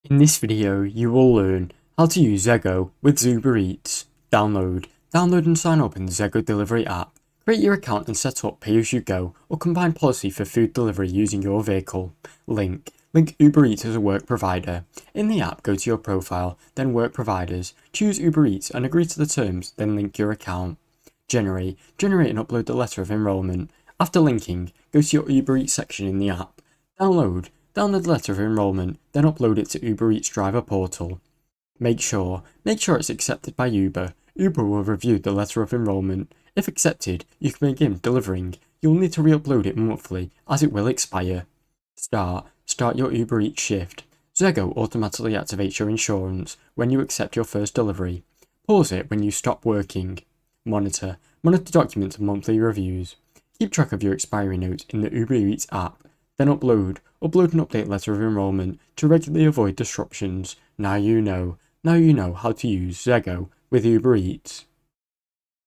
In this video, you will learn how to use Zego with Uber Eats. Download and sign up in the Zego delivery app. Create your account and set up pay-as-you-go or combined policy for food delivery using your vehicle. Link Uber Eats as a work provider. In the app, go to your profile, then work providers. Choose Uber Eats and agree to the terms, then link your account. Generate and upload the letter of enrollment. After linking, go to your Uber Eats section in the app. Download the letter of enrollment, then upload it to Uber Eats driver portal. Make sure it's accepted by Uber. Uber will review the letter of enrollment. If accepted, you can begin delivering. You'll need to re-upload it monthly, as it will expire. Start your Uber Eats shift. Zego automatically activates your insurance when you accept your first delivery. Pause it when you stop working. Monitor documents monthly reviews. Keep track of your expiry notes in the Uber Eats app. Then upload and update letter of enrollment to regularly avoid disruptions. Now you know how to use Zego with Uber Eats.